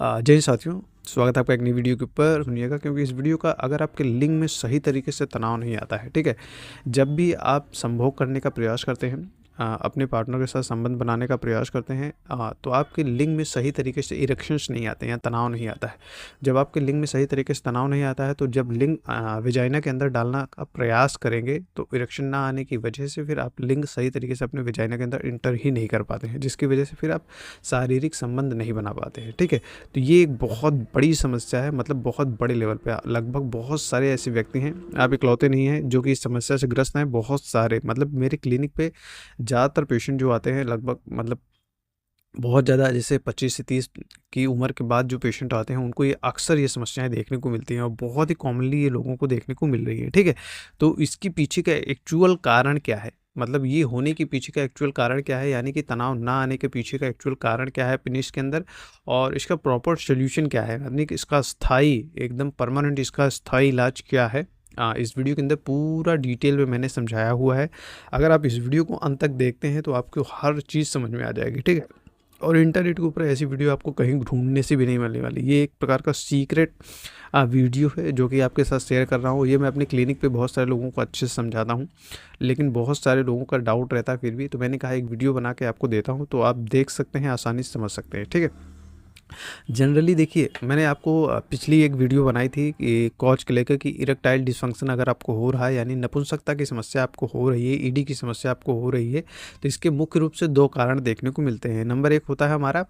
जय हिंद साथियों, स्वागत है आपका एक नई वीडियो के ऊपर। सुनिएगा, क्योंकि इस वीडियो का अगर आपके लिंग में सही तरीके से तनाव नहीं आता है, ठीक है। जब भी आप संभोग करने का प्रयास करते हैं, अपने पार्टनर के साथ संबंध बनाने का प्रयास करते हैं, तो आपके लिंग में सही तरीके से इरेक्शंस नहीं आते हैं या तनाव नहीं आता है। जब आपके लिंग में सही तरीके से तनाव नहीं आता है, तो जब लिंग विजाइना के अंदर डालना का प्रयास करेंगे, तो इरेक्शन ना आने की वजह से फिर आप लिंग सही तरीके से अपने विजाइना के अंदर इंटर ही नहीं कर पाते हैं, जिसकी वजह से फिर आप शारीरिक संबंध नहीं बना पाते हैं, ठीक है। तो ये एक बहुत बड़ी समस्या है, मतलब बहुत बड़े लेवल पे लगभग बहुत सारे ऐसे व्यक्ति हैं, आप इकलौते नहीं हैं जो कि इस समस्या से ग्रस्त हैं। बहुत सारे, मतलब मेरे क्लिनिक पे ज़्यादातर पेशेंट जो आते हैं, लगभग मतलब बहुत ज़्यादा, जैसे 25 से 30 की उम्र के बाद जो पेशेंट आते हैं, उनको ये अक्सर ये समस्याएं देखने को मिलती हैं और बहुत ही कॉमनली ये लोगों को देखने को मिल रही है, ठीक है। तो इसके पीछे का एक्चुअल कारण क्या है, मतलब ये होने के पीछे का एक्चुअल कारण क्या है, यानी कि तनाव ना आने के पीछे का एक्चुअल कारण क्या है पेनिस के अंदर, और इसका प्रॉपर सोल्यूशन क्या है, यानी कि इसका स्थायी, एकदम परमानेंट इसका स्थायी इलाज क्या है। इस वीडियो के अंदर पूरा डिटेल में मैंने समझाया हुआ है। अगर आप इस वीडियो को अंत तक देखते हैं तो आपको हर चीज़ समझ में आ जाएगी, ठीक है। और इंटरनेट के ऊपर ऐसी वीडियो आपको कहीं ढूँढने से भी नहीं मिलने वाली। ये एक प्रकार का सीक्रेट वीडियो है जो कि आपके साथ शेयर कर रहा हूँ। ये मैं अपने क्लिनिक पे बहुत सारे लोगों को अच्छे से समझाता हूँ, लेकिन बहुत सारे लोगों का डाउट रहता है फिर भी, तो मैंने कहा एक वीडियो बना के आपको देता हूँ, तो आप देख सकते हैं, आसानी से समझ सकते हैं, ठीक है। जनरली देखिए, मैंने आपको पिछली एक वीडियो बनाई थी कि कॉज को लेकर कि इरेक्टाइल डिसफंक्शन अगर आपको हो रहा है, यानी नपुंसकता की समस्या आपको हो रही है, ईडी की समस्या आपको हो रही है, तो इसके मुख्य रूप से 2 कारण देखने को मिलते हैं। नंबर 1 होता है हमारा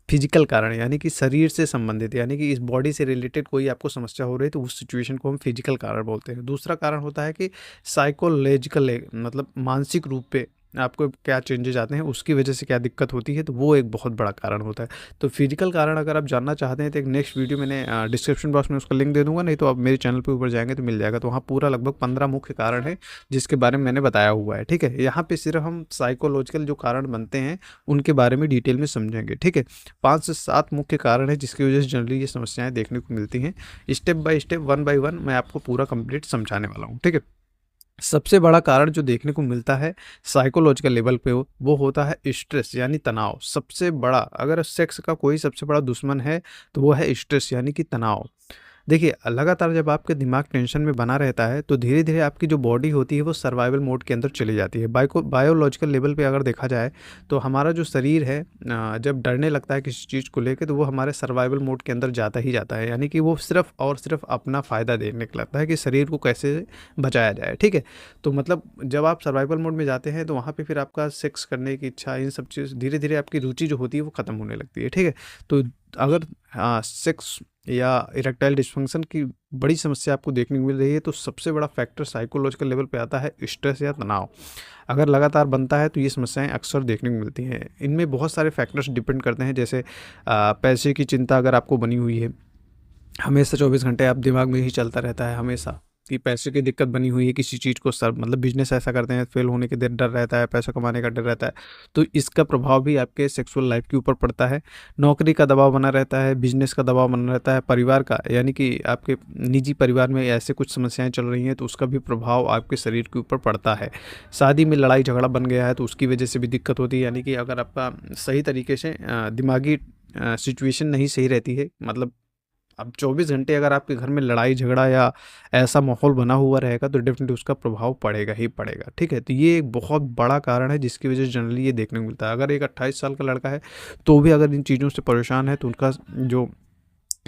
फिजिकल कारण, यानी कि शरीर से संबंधित, यानी कि इस बॉडी से रिलेटेड कोई आपको समस्या हो रही है, तो उस सिचुएशन को हम फिजिकल कारण बोलते हैं। दूसरा कारण होता है कि साइकोलॉजिकल, मतलब मानसिक रूप पे आपको क्या चेंजेज आते हैं, उसकी वजह से क्या दिक्कत होती है, तो वो एक बहुत बड़ा कारण होता है। तो फिजिकल कारण अगर आप जानना चाहते हैं तो एक नेक्स्ट वीडियो मैंने डिस्क्रिप्शन बॉक्स में उसका लिंक दे दूंगा, नहीं तो आप मेरे चैनल पे ऊपर जाएंगे तो मिल जाएगा। तो वहाँ पूरा लगभग 15 मुख्य कारण है जिसके बारे में मैंने बताया हुआ है, ठीक है। यहाँ पे सिर्फ हम साइकोलॉजिकल जो कारण बनते हैं उनके बारे में डिटेल में समझेंगे, ठीक है। 5 से 7 मुख्य कारण है जिसकी वजह से जनरली ये समस्याएं देखने को मिलती हैं। स्टेप बाय स्टेप, 1 बाय 1 मैं आपको पूरा कंप्लीट समझाने वाला हूँ, ठीक है। सबसे बड़ा कारण जो देखने को मिलता है साइकोलॉजिकल लेवल पे, वो होता है स्ट्रेस, यानी तनाव। सबसे बड़ा, अगर सेक्स का कोई सबसे बड़ा दुश्मन है तो वो है स्ट्रेस, यानी कि तनाव। देखिए, लगातार जब आपके दिमाग टेंशन में बना रहता है, तो धीरे धीरे आपकी जो बॉडी होती है वो सर्वाइवल मोड के अंदर चली जाती है। बायोलॉजिकल लेवल पे अगर देखा जाए तो हमारा जो शरीर है, जब डरने लगता है किसी चीज़ को लेकर, तो वो हमारे सर्वाइवल मोड के अंदर जाता ही जाता है, यानी कि वो सिर्फ और सिर्फ अपना फ़ायदा देखने लगता है कि शरीर को कैसे बचाया जाए, ठीक है। तो मतलब जब आप सर्वाइवल मोड में जाते हैं, तो वहाँ पर फिर आपका सेक्स करने की इच्छा, इन सब चीज़, धीरे धीरे आपकी रुचि जो होती है वो ख़त्म होने लगती है, ठीक है। तो अगर सेक्स या इरेक्टाइल डिस्फंक्शन की बड़ी समस्या आपको देखने को मिल रही है, तो सबसे बड़ा फैक्टर साइकोलॉजिकल लेवल पे आता है स्ट्रेस या तनाव। अगर लगातार बनता है तो ये समस्याएं अक्सर देखने को मिलती हैं। इनमें बहुत सारे फैक्टर्स डिपेंड करते हैं, जैसे पैसे की चिंता अगर आपको बनी हुई है, हमेशा 24 घंटे आप दिमाग में ही चलता रहता है हमेशा कि पैसे की दिक्कत बनी हुई है, किसी चीज़ को सर, मतलब बिजनेस ऐसा करते हैं, फेल होने के डर रहता है, पैसा कमाने का डर रहता है, तो इसका प्रभाव भी आपके सेक्सुअल लाइफ के ऊपर पड़ता है। नौकरी का दबाव बना रहता है, बिजनेस का दबाव बना रहता है, परिवार का, यानी कि आपके निजी परिवार में ऐसे कुछ समस्याएं चल रही हैं, तो उसका भी प्रभाव आपके शरीर के ऊपर पड़ता है। शादी में लड़ाई झगड़ा बन गया है तो उसकी वजह से भी दिक्कत होती है, यानी कि अगर आपका सही तरीके से दिमागी सिचुएशन नहीं सही रहती है, मतलब अब 24 घंटे अगर आपके घर में लड़ाई झगड़ा या ऐसा माहौल बना हुआ रहेगा, तो डेफिनेटली उसका प्रभाव पड़ेगा ही पड़ेगा, ठीक है। तो ये एक बहुत बड़ा कारण है जिसकी वजह से जनरली ये देखने को मिलता है। अगर एक 28 साल का लड़का है तो भी अगर इन चीज़ों से परेशान है, तो उनका जो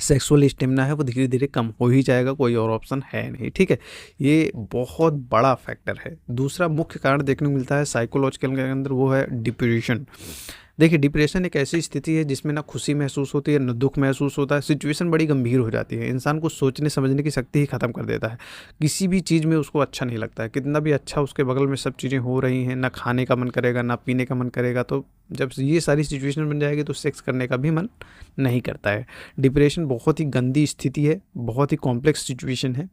सेक्सुअल स्टेमिना है वो धीरे धीरे कम हो ही जाएगा, कोई और ऑप्शन है नहीं, ठीक है। ये बहुत बड़ा फैक्टर है। दूसरा मुख्य कारण देखने को मिलता है साइकोलॉजिकल के अंदर, वो है डिप्रेशन। देखिए, डिप्रेशन एक ऐसी स्थिति है जिसमें ना खुशी महसूस होती है, ना दुख महसूस होता है, सिचुएशन बड़ी गंभीर हो जाती है, इंसान को सोचने समझने की शक्ति ही ख़त्म कर देता है, किसी भी चीज़ में उसको अच्छा नहीं लगता है, कितना भी अच्छा उसके बगल में सब चीज़ें हो रही हैं, ना खाने का मन करेगा, ना पीने का मन करेगा। तो जब ये सारी सिचुएशन बन जाएगी तो सेक्स करने का भी मन नहीं करता है। डिप्रेशन बहुत ही गंदी स्थिति है, बहुत ही कॉम्प्लेक्स सिचुएशन है।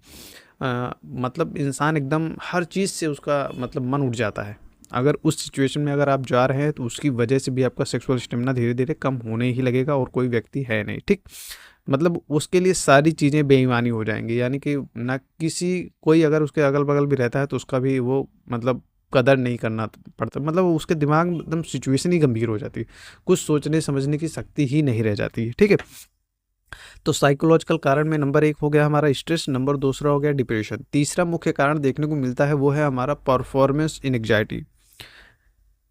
मतलब इंसान एकदम हर चीज़ से उसका मतलब मन उठ जाता है। अगर उस सिचुएशन में अगर आप जा रहे हैं, तो उसकी वजह से भी आपका सेक्सुअल स्टेमिना धीरे धीरे कम होने ही लगेगा, और कोई व्यक्ति है नहीं, ठीक। मतलब उसके लिए सारी चीज़ें बेईमानी हो जाएंगी, यानी कि ना किसी, कोई अगर उसके अगल बगल भी रहता है तो उसका भी वो मतलब कदर नहीं करना पड़ता, मतलब उसके दिमाग में एकदम सिचुएशन ही गंभीर हो जाती है, कुछ सोचने समझने की शक्ति ही नहीं रह जाती है, ठीक है। तो साइकोलॉजिकल कारण में नंबर 1 हो गया हमारा स्ट्रेस, नंबर दूसरा हो गया डिप्रेशन। तीसरा मुख्य कारण देखने को मिलता है वो है हमारा परफॉर्मेंस एंग्जायटी।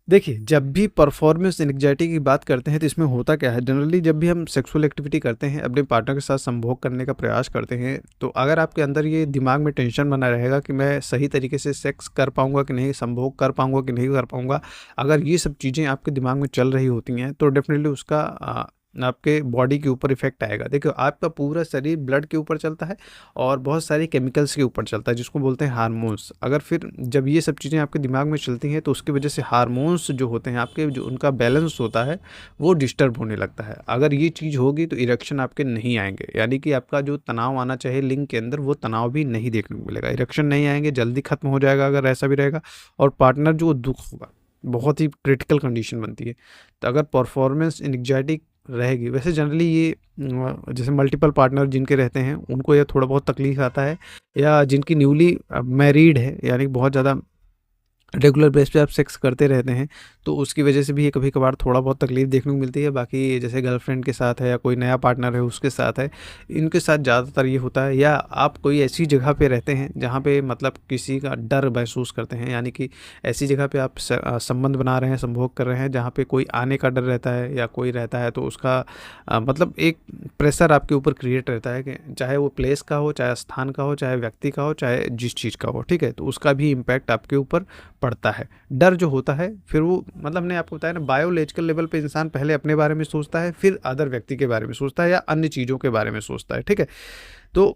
देखिए, जब भी परफॉर्मेंस एंग्जायटी की बात करते हैं तो इसमें होता क्या है, जनरली जब भी हम सेक्सुअल एक्टिविटी करते हैं, अपने पार्टनर के साथ संभोग करने का प्रयास करते हैं, तो अगर आपके अंदर ये दिमाग में टेंशन बना रहेगा कि मैं सही तरीके से सेक्स कर पाऊंगा कि नहीं, संभोग कर पाऊंगा कि नहीं कर पाऊंगा, अगर ये सब चीज़ें आपके दिमाग में चल रही होती हैं तो डेफिनेटली उसका आपके बॉडी के ऊपर इफेक्ट आएगा। देखिए, आपका पूरा शरीर ब्लड के ऊपर चलता है और बहुत सारे केमिकल्स के ऊपर चलता है जिसको बोलते हैं हार्मोन्स। अगर फिर जब ये सब चीज़ें आपके दिमाग में चलती हैं तो उसकी वजह से हार्मोन्स जो होते हैं आपके, जो उनका बैलेंस होता है वो डिस्टर्ब होने लगता है। अगर ये चीज़ होगी तो इरेक्शन आपके नहीं आएंगे, यानी कि आपका जो तनाव आना चाहिए लिंग के अंदर वो तनाव भी नहीं देखने को मिलेगा, इरेक्शन नहीं आएंगे, जल्दी खत्म हो जाएगा अगर ऐसा भी रहेगा। और पार्टनर जो दुख होगा, बहुत ही क्रिटिकल कंडीशन बनती है। तो अगर परफॉर्मेंस एंग्जायटी रहेगी, वैसे जनरली ये जैसे मल्टीपल पार्टनर जिनके रहते हैं उनको ये थोड़ा बहुत तकलीफ आता है, या जिनकी न्यूली मैरिड है यानी बहुत ज़्यादा रेगुलर बेस पे आप सेक्स करते रहते हैं तो उसकी वजह से भी ये कभी कभार थोड़ा बहुत तकलीफ देखने को मिलती है। बाकी जैसे गर्लफ्रेंड के साथ है या कोई नया पार्टनर है उसके साथ है, इनके साथ ज़्यादातर ये होता है। या आप कोई ऐसी जगह पे रहते हैं जहाँ पे मतलब किसी का डर महसूस करते हैं, यानी कि ऐसी जगह पे आप संबंध बना रहे हैं, संभोग कर रहे हैं जहाँ पे कोई आने का डर रहता है या कोई रहता है, तो उसका मतलब एक प्रेशर आपके ऊपर क्रिएट रहता है कि चाहे वो प्लेस का हो, चाहे स्थान का हो, चाहे व्यक्ति का हो, चाहे जिस चीज़ का हो, ठीक है। तो उसका भी इम्पैक्ट आपके ऊपर पड़ता है। डर जो होता है फिर वो मतलब हमने आपको बताया ना, बायोलॉजिकल लेवल पे इंसान पहले अपने बारे में सोचता है, फिर अदर व्यक्ति के बारे में सोचता है या अन्य चीज़ों के बारे में सोचता है, ठीक है। तो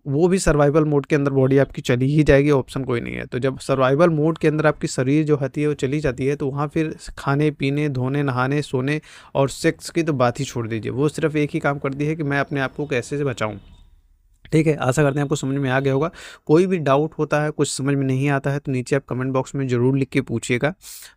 वो भी सर्वाइवल मोड के अंदर बॉडी आपकी चली ही जाएगी, ऑप्शन कोई नहीं है। तो जब सर्वाइवल मोड के अंदर आपकी शरीर जो होती है वो चली जाती है तो वहाँ फिर खाने पीने, धोने, नहाने, सोने और सेक्स की तो बात ही छोड़ दीजिए, वो सिर्फ एक ही काम करती है कि मैं अपने आप को कैसे से बचाऊँ, ठीक है। आशा करते हैं आपको समझ में आ गया होगा। कोई भी डाउट होता है, कुछ समझ में नहीं आता है तो नीचे आप कमेंट बॉक्स में ज़रूर लिख के पूछिएगा।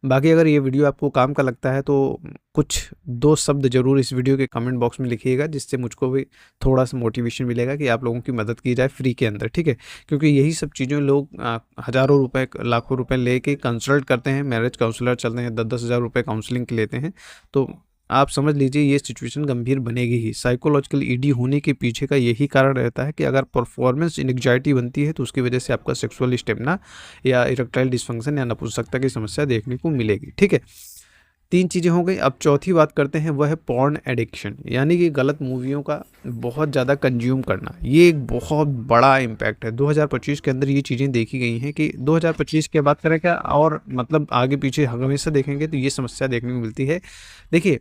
बाकी अगर ये वीडियो आपको काम का लगता है तो कुछ 2 शब्द ज़रूर इस वीडियो के कमेंट बॉक्स में लिखिएगा, जिससे मुझको भी थोड़ा सा मोटिवेशन मिलेगा कि आप लोगों की मदद की जाए फ्री के अंदर, ठीक है। क्योंकि यही सब चीज़ें लोग हज़ारों रुपए, लाखों रुपए लेके कंसल्ट करते हैं, मैरिज काउंसलर चलते हैं, 10-10 हज़ार रुपये काउंसलिंग के लेते हैं। तो आप समझ लीजिए ये सिचुएशन गंभीर बनेगी ही। साइकोलॉजिकल ईडी होने के पीछे का यही कारण रहता है कि अगर परफॉर्मेंस एंग्जायटी बनती है तो उसकी वजह से आपका सेक्सुअल स्टेमिना या इरेक्टाइल डिस्फंक्शन या नपुंसकता की समस्या देखने को मिलेगी, ठीक है। 3 चीज़ें हो गई। अब चौथी बात करते हैं, वह है पॉर्न एडिक्शन, यानी कि गलत मूवियों का बहुत ज़्यादा कंज्यूम करना। ये एक बहुत बड़ा इम्पैक्ट है। 2025 के अंदर ये चीज़ें देखी गई हैं कि 2025 की बात करें क्या, और मतलब आगे पीछे हमेशा देखेंगे तो ये समस्या देखने को मिलती है। देखिए,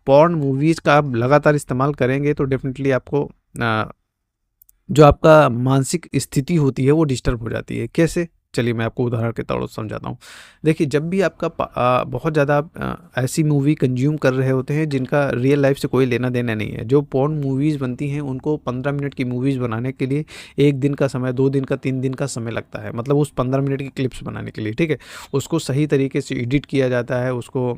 पॉर्न मूवीज़ का आप लगातार इस्तेमाल करेंगे तो डेफिनेटली आपको जो आपका मानसिक स्थिति होती है वो डिस्टर्ब हो जाती है। कैसे? चलिए मैं आपको उदाहरण के तौर पर समझाता हूँ। देखिए, जब भी आपका बहुत ज़्यादा आप ऐसी मूवी कंज्यूम कर रहे होते हैं जिनका रियल लाइफ से कोई लेना देना नहीं है। जो पॉर्न मूवीज़ बनती हैं उनको 15 मिनट की मूवीज़ बनाने के लिए 1 दिन का समय, 2 दिन का, 3 दिन का समय लगता है, मतलब उस 15 मिनट की क्लिप्स बनाने के लिए, ठीक है। उसको सही तरीके से एडिट किया जाता है, उसको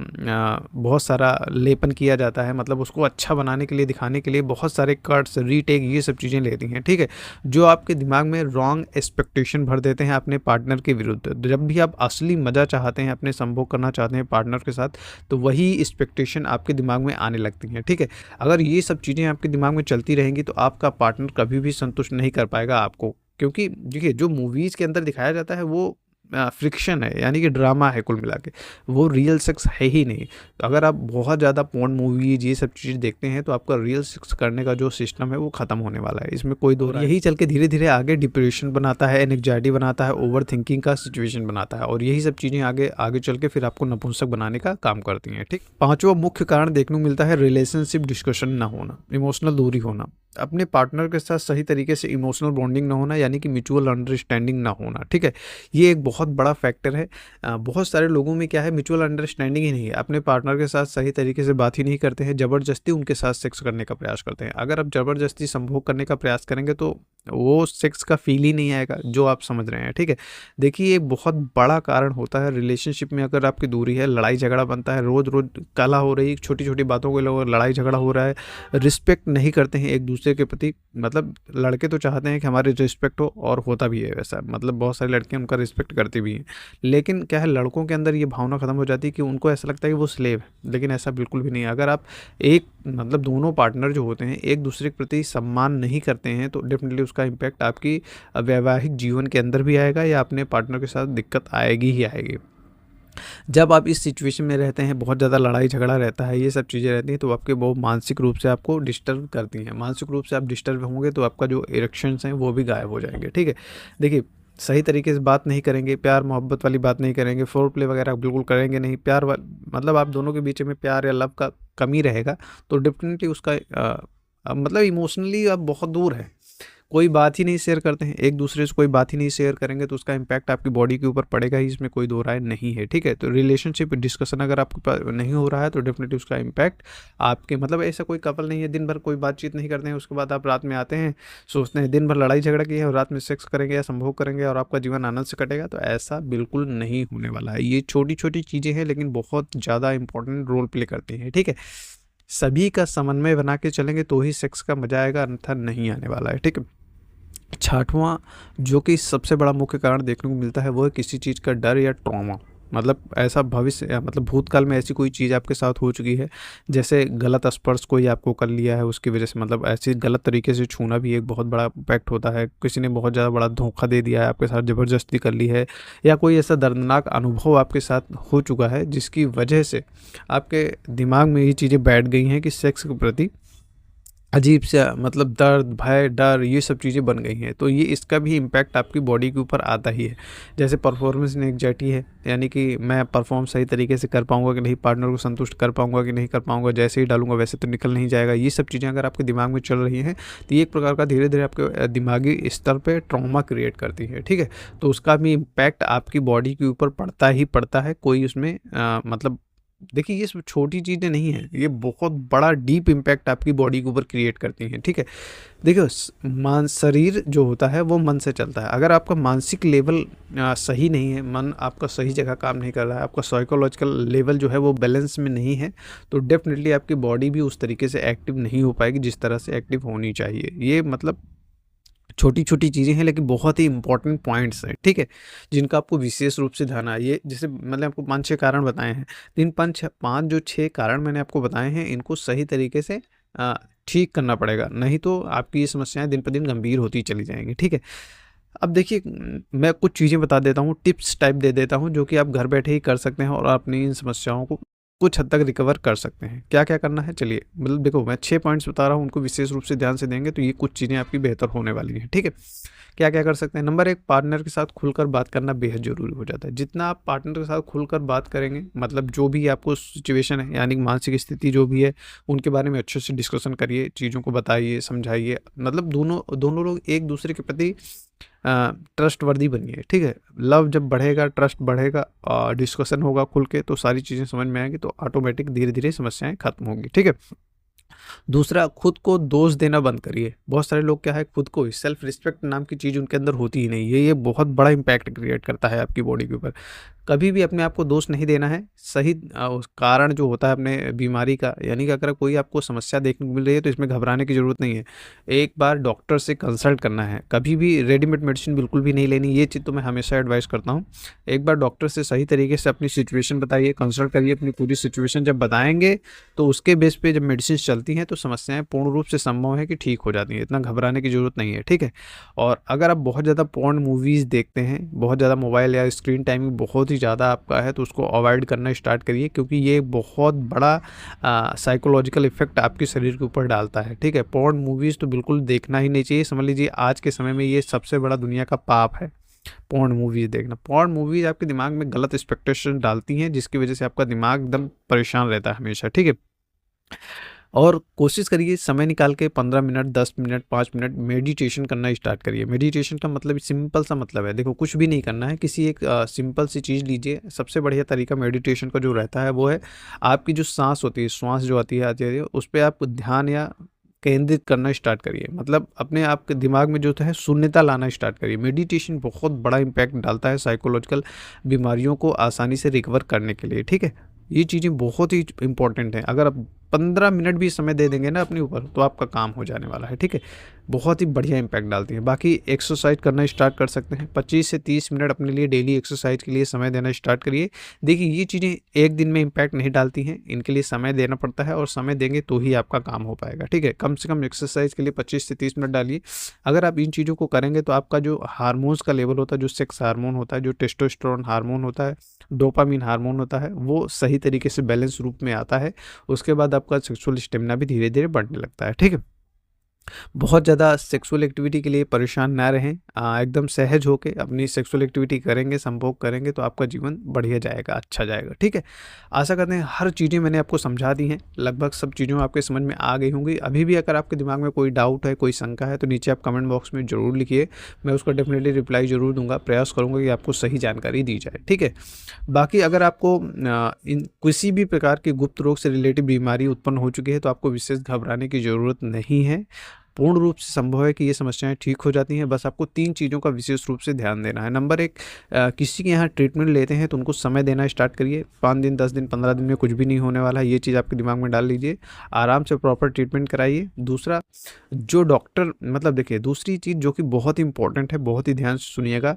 बहुत सारा लेपन किया जाता है, मतलब उसको अच्छा बनाने के लिए, दिखाने के लिए बहुत सारे कट्स, रीटेक, ये सब चीज़ें लेती हैं, ठीक है। जो आपके दिमाग में रॉन्ग एक्सपेक्टेशन भर देते हैं अपने पार्टनर के विरुद्ध। जब भी आप असली मज़ा चाहते हैं, अपने संभोग करना चाहते हैं पार्टनर के साथ, तो वही एक्सपेक्टेशन आपके दिमाग में आने लगती हैं, ठीक है। अगर ये सब चीज़ें आपके दिमाग में चलती रहेंगी तो आपका पार्टनर कभी भी संतुष्ट नहीं कर पाएगा आपको, क्योंकि देखिए जो मूवीज़ के अंदर दिखाया जाता है वो फ्रिक्शन है, यानी कि ड्रामा है कुल मिला के, वो रियल सेक्स है ही नहीं। तो अगर आप बहुत ज़्यादा पॉर्न मूवीज ये सब चीज़ देखते हैं तो आपका रियल सेक्स करने का जो सिस्टम है वो ख़त्म होने वाला है, इसमें कोई दो राय। यही चल के धीरे धीरे आगे डिप्रेशन बनाता है, एंग्जायटी बनाता है, ओवर थिंकिंग का सिचुएशन बनाता है, और यही सब चीज़ें आगे आगे चल के फिर आपको नपुंसक बनाने का काम करती हैं, ठीक। 5वां मुख्य कारण देखने को मिलता है रिलेशनशिप डिस्कशन ना होना, इमोशनल दूरी होना। अपने पार्टनर के साथ सही तरीके से इमोशनल बॉन्डिंग ना होना, यानी कि म्यूचुअल अंडरस्टैंडिंग ना होना, ठीक है। ये एक बहुत बड़ा फैक्टर है। बहुत सारे लोगों में क्या है, म्यूचुअल अंडरस्टैंडिंग ही नहीं है, अपने पार्टनर के साथ सही तरीके से बात ही नहीं करते हैं, ज़बरदस्ती उनके साथ सेक्स करने का प्रयास करते हैं। अगर आप ज़बरदस्ती संभोग करने का प्रयास करेंगे तो वो सेक्स का फील ही नहीं आएगा जो आप समझ रहे हैं, ठीक है। देखिए, एक बहुत बड़ा कारण होता है रिलेशनशिप में, अगर आपकी दूरी है, लड़ाई झगड़ा बनता है, रोज़ रोज़ कलह हो रही, छोटी छोटी बातों को लड़ाई झगड़ा हो रहा है, रिस्पेक्ट नहीं करते हैं एक दूसरे दूसरे के प्रति, मतलब लड़के तो चाहते हैं कि हमारी रिस्पेक्ट हो, और होता भी है वैसा, मतलब बहुत सारी लड़कियां उनका रिस्पेक्ट करती भी हैं। लेकिन क्या है, लड़कों के अंदर ये भावना ख़त्म हो जाती है कि उनको ऐसा लगता है कि वो स्लेव है, लेकिन ऐसा बिल्कुल भी नहीं है। अगर आप एक मतलब दोनों पार्टनर जो होते हैं एक दूसरे के प्रति सम्मान नहीं करते हैं, तो डेफिनेटली उसका इम्पैक्ट आपकी वैवाहिक जीवन के अंदर भी आएगा, या अपने पार्टनर के साथ दिक्कत आएगी ही आएगी। जब आप इस सिचुएशन में रहते हैं, बहुत ज़्यादा लड़ाई झगड़ा रहता है, ये सब चीज़ें रहती हैं, तो आपके वो मानसिक रूप से आपको डिस्टर्ब करती हैं। मानसिक रूप से आप डिस्टर्ब होंगे तो आपका जो इरेक्शंस हैं वो भी गायब हो जाएंगे, ठीक है। देखिए, सही तरीके से बात नहीं करेंगे, प्यार मोहब्बत वाली बात नहीं करेंगे, फोर प्ले वगैरह बिल्कुल करेंगे नहीं, मतलब आप दोनों के बीच में प्यार या लव का कमी रहेगा, तो डेफिनेटली उसका मतलब इमोशनली आप बहुत दूर है, कोई बात ही नहीं शेयर करते हैं एक दूसरे से, कोई बात ही नहीं शेयर करेंगे, तो उसका इम्पैक्ट आपकी बॉडी के ऊपर पड़ेगा ही, इसमें कोई दो राय नहीं है, ठीक है। तो रिलेशनशिप डिस्कशन अगर आपके पास नहीं हो रहा है, तो डेफिनेटली उसका इम्पैक्ट आपके, मतलब ऐसा कोई कपल नहीं है दिन भर कोई बातचीत नहीं करते हैं, उसके बाद आप रात में आते हैं, सोचते हैं दिन भर लड़ाई झगड़ा की है और रात में सेक्स करेंगे या संभोग करेंगे और आपका जीवन आनंद से कटेगा, तो ऐसा बिल्कुल नहीं होने वाला है। ये छोटी छोटी चीज़ें हैं, लेकिन बहुत ज़्यादा इंपॉर्टेंट रोल प्ले करती हैं, ठीक है। सभी का समन्वय बना के चलेंगे तो ही सेक्स का मजा आएगा, अन्यथा नहीं आने वाला है, ठीक है। छठवां, जो कि सबसे बड़ा मुख्य कारण देखने को मिलता है, वो है किसी चीज़ का डर या ट्रॉमा, मतलब ऐसा भविष्य या मतलब भूतकाल में ऐसी कोई चीज़ आपके साथ हो चुकी है, जैसे गलत स्पर्श कोई आपको कर लिया है, उसकी वजह से मतलब ऐसी गलत तरीके से छूना भी एक बहुत बड़ा इम्पैक्ट होता है। किसी ने बहुत ज़्यादा बड़ा धोखा दे दिया है, आपके साथ ज़बरदस्ती कर ली है, या कोई ऐसा दर्दनाक अनुभव आपके साथ हो चुका है जिसकी वजह से आपके दिमाग में ये चीज़ें बैठ गई हैं कि सेक्स के प्रति अजीब सा मतलब दर्द, भय, डर, ये सब चीज़ें बन गई हैं, तो ये इसका भी इम्पैक्ट आपकी बॉडी के ऊपर आता ही है। जैसे परफॉर्मेंस एंग्जाइटी है, यानी कि मैं परफॉर्म सही तरीके से कर पाऊँगा कि नहीं, पार्टनर को संतुष्ट कर पाऊँगा कि नहीं कर पाऊँगा, जैसे ही डालूँगा वैसे तो निकल नहीं जाएगा। ये सब चीज़ें अगर आपके दिमाग में चल रही हैं, तो ये एक प्रकार का धीरे धीरे आपके दिमागी स्तर पर ट्रॉमा क्रिएट करती है, ठीक है। तो उसका भी इम्पैक्ट आपकी बॉडी के ऊपर पड़ता ही पड़ता है, कोई उसमें मतलब देखिए, ये सब छोटी चीज़ें नहीं हैं, ये बहुत बड़ा डीप इम्पैक्ट आपकी बॉडी के ऊपर क्रिएट करती हैं, ठीक है। देखिए, शरीर जो होता है वो मन से चलता है। अगर आपका मानसिक लेवल सही नहीं है, मन आपका सही जगह काम नहीं कर रहा है, आपका साइकोलॉजिकल लेवल जो है वो बैलेंस में नहीं है, तो डेफिनेटली आपकी बॉडी भी उस तरीके से एक्टिव नहीं हो पाएगी जिस तरह से एक्टिव होनी चाहिए। ये मतलब छोटी छोटी चीज़ें हैं, लेकिन बहुत ही इंपॉर्टेंट पॉइंट्स हैं, ठीक है, जिनका आपको विशेष रूप से ध्यान है। ये जैसे मैंने आपको 5-6 कारण बताए हैं, तो इन 5 जो 6 कारण मैंने आपको बताए हैं, इनको सही तरीके से ठीक करना पड़ेगा, नहीं तो आपकी ये समस्याएं दिन पर दिन गंभीर होती चली जाएंगी, ठीक है। अब देखिए, मैं कुछ चीज़ें बता देता हूँ, टिप्स टाइप दे देता हूँ, जो कि आप घर बैठे ही कर सकते हैं और अपनी इन समस्याओं को कुछ हद तक रिकवर कर सकते हैं। क्या क्या करना है, चलिए, मतलब देखो, मैं 6 पॉइंट्स बता रहा हूँ, उनको विशेष रूप से ध्यान से देंगे तो ये कुछ चीज़ें आपकी बेहतर होने वाली हैं, ठीक है। क्या क्या कर सकते हैं। नंबर 1, पार्टनर के साथ खुलकर बात करना बेहद ज़रूरी हो जाता है। जितना आप पार्टनर के साथ खुलकर बात करेंगे, मतलब जो भी आपको सिचुएशन है, यानी मानसिक स्थिति जो भी है, उनके बारे में अच्छे से डिस्कशन करिए, चीज़ों को बताइए, समझाइए, मतलब दोनों लोग एक दूसरे के प्रति ट्रस्ट वर्दी बनिए, ठीक है। लव जब बढ़ेगा, ट्रस्ट बढ़ेगा, डिस्कशन होगा खुल के, तो सारी चीज़ें समझ में आएंगी, तो ऑटोमेटिक धीरे धीरे समस्याएं खत्म होंगी, ठीक है। दूसरा, खुद को दोष देना बंद करिए। बहुत सारे लोग क्या है, खुद को सेल्फ रिस्पेक्ट नाम की चीज़ उनके अंदर होती ही नहीं है। ये बहुत बड़ा इम्पैक्ट क्रिएट करता है आपकी बॉडी के ऊपर। कभी भी अपने आप को दोष नहीं देना है। सही उस कारण जो होता है अपने बीमारी का, यानी कि अगर कोई आपको समस्या देखने को मिल रही है तो इसमें घबराने की ज़रूरत नहीं है। एक बार डॉक्टर से कंसल्ट करना है। कभी भी रेडीमेड मेडिसिन बिल्कुल भी नहीं लेनी, ये चीज़ तो मैं हमेशा एडवाइस करता हूँ। एक बार डॉक्टर से सही तरीके से अपनी सिचुएशन बताइए, कंसल्ट करिए, अपनी पूरी सिचुएशन जब बताएंगे तो उसके बेस पे जब मेडिसिन चलती हैं तो समस्याएं पूर्ण रूप से संभव है कि ठीक हो जाती हैं। इतना घबराने की ज़रूरत नहीं है, ठीक है। और अगर आप बहुत ज़्यादा पॉर्न मूवीज़ देखते हैं, बहुत ज़्यादा मोबाइल या स्क्रीन टाइमिंग बहुत ही ज़्यादा आपका है, तो उसको अवॉइड करना स्टार्ट करिए, क्योंकि ये बहुत बड़ा साइकोलॉजिकल इफेक्ट आपके शरीर के ऊपर डालता है, ठीक है। पॉर्न मूवीज़ तो बिल्कुल देखना ही नहीं चाहिए। समझ लीजिए आज के समय में ये सबसे बड़ा दुनिया का पाप है, पॉर्न मूवीज़ देखना। पॉर्न मूवीज़ आपके दिमाग में गलत एक्सपेक्टेशन डालती हैं, जिसकी वजह से आपका दिमाग एकदम परेशान रहता है हमेशा, ठीक है। और कोशिश करिए समय निकाल के 15 मिनट, 10 मिनट, 5 मिनट मेडिटेशन करना स्टार्ट करिए। मेडिटेशन का मतलब सिंपल सा मतलब है, देखो कुछ भी नहीं करना है, किसी एक सिंपल सी चीज़ लीजिए। सबसे बढ़िया तरीका मेडिटेशन का जो रहता है वो है आपकी जो सांस होती है, श्वास जो आती है उस पर आप ध्यान या केंद्रित करना स्टार्ट करिए। मतलब अपने आप के दिमाग में जो है शून्यता लाना स्टार्ट करिए। मेडिटेशन बहुत बड़ा इम्पैक्ट डालता है साइकोलॉजिकल बीमारियों को आसानी से रिकवर करने के लिए, ठीक है। ये चीज़ें बहुत ही इंपॉर्टेंट हैं। अगर आप 15 मिनट भी समय दे देंगे ना अपने ऊपर, तो आपका काम हो जाने वाला है, ठीक है। बहुत ही बढ़िया इम्पैक्ट डालती है। बाकी एक्सरसाइज करना स्टार्ट कर सकते हैं, 25 से 30 मिनट अपने लिए डेली एक्सरसाइज के लिए समय देना स्टार्ट करिए। देखिए ये चीज़ें एक दिन में इम्पैक्ट नहीं डालती हैं, इनके लिए समय देना पड़ता है और समय देंगे तो ही आपका काम हो पाएगा, ठीक है। कम से कम एक्सरसाइज के लिए 25 से 30 मिनट डालिए। अगर आप इन चीज़ों को करेंगे तो आपका जो हार्मोन्स का लेवल होता है, जो सेक्स हार्मोन होता है, जो टेस्टोस्टेरोन हार्मोन होता है, डोपामिन हार्मोन होता है, वो सही तरीके से बैलेंस रूप में आता है। उसके बाद आपका सेक्सुअल स्टेमिना भी धीरे धीरे बढ़ने लगता है, ठीक है। बहुत ज़्यादा सेक्सुअल एक्टिविटी के लिए परेशान ना रहें, एकदम सहज होके अपनी सेक्सुअल एक्टिविटी करेंगे, संभोग करेंगे तो आपका जीवन बढ़िया जाएगा, अच्छा जाएगा, ठीक है। आशा करते हैं हर चीज़ें मैंने आपको समझा दी हैं, लगभग सब चीज़ें आपके समझ में आ गई होंगी। अभी भी अगर आपके दिमाग में कोई डाउट है, कोई शंका है तो नीचे आप कमेंट बॉक्स में ज़रूर लिखिए, मैं उसका डेफिनेटली रिप्लाई ज़रूर दूंगा, प्रयास करूँगा कि आपको सही जानकारी दी जाए, ठीक है। बाकी अगर आपको इन किसी भी प्रकार की गुप्त रोग से रिलेटेड बीमारी उत्पन्न हो चुकी है तो आपको विशेष घबराने की ज़रूरत नहीं है। पूर्ण रूप से संभव है कि ये समस्याएं ठीक हो जाती हैं। बस आपको 3 चीज़ों का विशेष रूप से ध्यान देना है। नंबर 1, किसी के यहाँ ट्रीटमेंट लेते हैं तो उनको समय देना स्टार्ट करिए। 5 दिन, 10 दिन, 15 दिन में कुछ भी नहीं होने वाला है, ये चीज़ आपके दिमाग में डाल लीजिए। आराम से प्रॉपर ट्रीटमेंट कराइए। दूसरा, जो डॉक्टर मतलब देखिए, दूसरी चीज़ जो कि बहुत ही इंपॉर्टेंट है, बहुत ही ध्यान से सुनिएगा,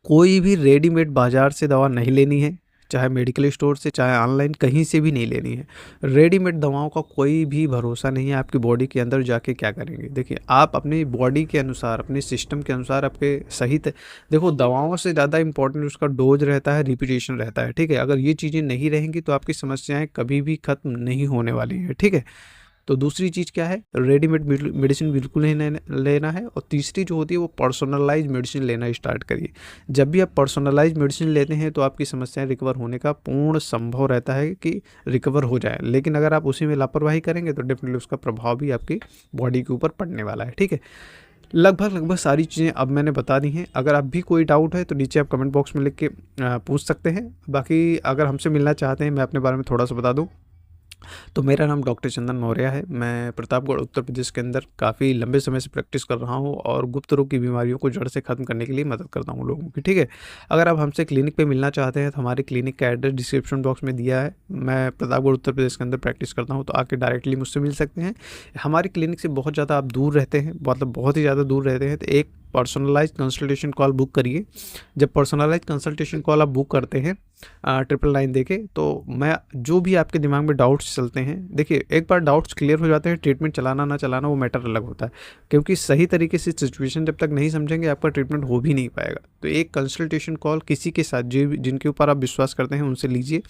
कोई भी रेडीमेड बाज़ार से दवा नहीं लेनी है, चाहे मेडिकल स्टोर से, चाहे ऑनलाइन, कहीं से भी नहीं लेनी है। रेडीमेड दवाओं का कोई भी भरोसा नहीं है, आपकी बॉडी के अंदर जाके क्या करेंगे। देखिए आप अपनी बॉडी के अनुसार, अपने सिस्टम के अनुसार आपके सही देखो, दवाओं से ज़्यादा इंपॉर्टेंट उसका डोज रहता है, रिपीटेशन रहता है, ठीक है। अगर ये चीज़ें नहीं रहेंगी तो आपकी समस्याएं कभी भी खत्म नहीं होने वाली है, ठीक है। तो दूसरी चीज़ क्या है, रेडीमेड मेडिसिन बिल्कुल नहीं लेना है। और तीसरी जो होती है वो पर्सनलाइज मेडिसिन लेना स्टार्ट करिए। जब भी आप पर्सनलाइज मेडिसिन लेते हैं तो आपकी समस्याएं रिकवर होने का पूर्ण संभव रहता है कि रिकवर हो जाए। लेकिन अगर आप उसी में लापरवाही करेंगे तो डेफिनेटली उसका प्रभाव भी आपकी बॉडी के ऊपर पड़ने वाला है, ठीक है। लगभग सारी चीज़ें अब मैंने बता दी हैं। अगर आप भी कोई डाउट है तो नीचे आप कमेंट बॉक्स में लिख के पूछ सकते हैं। बाकी अगर हमसे मिलना चाहते हैं, मैं अपने बारे में थोड़ा सा बता दूं तो मेरा नाम डॉक्टर चंदन मौर्य है। मैं प्रतापगढ़ उत्तर प्रदेश के अंदर काफ़ी लंबे समय से प्रैक्टिस कर रहा हूँ और गुप्त रोग की बीमारियों को जड़ से ख़त्म करने के लिए मदद करता हूँ लोगों की, ठीक है। अगर आप हमसे क्लिनिक पे मिलना चाहते हैं तो हमारे क्लिनिक का एड्रेस डिस्क्रिप्शन बॉक्स में दिया है। मैं प्रतापगढ़ उत्तर प्रदेश के अंदर प्रैक्टिस करता हूँ, तो आके डायरेक्टली मुझसे मिल सकते हैं। हमारी क्लिनिक से बहुत ज़्यादा आप दूर रहते हैं, मतलब बहुत ही ज़्यादा दूर रहते हैं, तो एक पर्सनलाइज कंसल्टेशन कॉल बुक करिए। जब पर्सनलाइज कंसल्टेशन कॉल आप बुक करते हैं 999 देके, तो मैं जो भी आपके दिमाग में डाउट्स चलते हैं, देखिए एक बार डाउट्स क्लियर हो जाते हैं, ट्रीटमेंट चलाना ना चलाना वो मैटर अलग होता है, क्योंकि सही तरीके से सिचुएशन जब तक नहीं समझेंगे आपका ट्रीटमेंट हो भी नहीं पाएगा। तो एक कंसल्टेशन कॉल किसी के साथ जिनके ऊपर आप विश्वास करते हैं उनसे लीजिए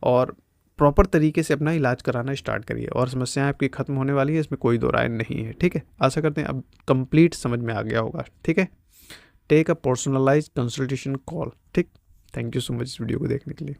और प्रॉपर तरीके से अपना इलाज कराना स्टार्ट करिए और समस्याएं आपकी खत्म होने वाली है, इसमें कोई दो राय नहीं है, ठीक है। आशा करते हैं अब कंप्लीट समझ में आ गया होगा, ठीक है। Take a personalized consultation call, ठीक। थैंक यू सो मच इस वीडियो को देखने के लिए।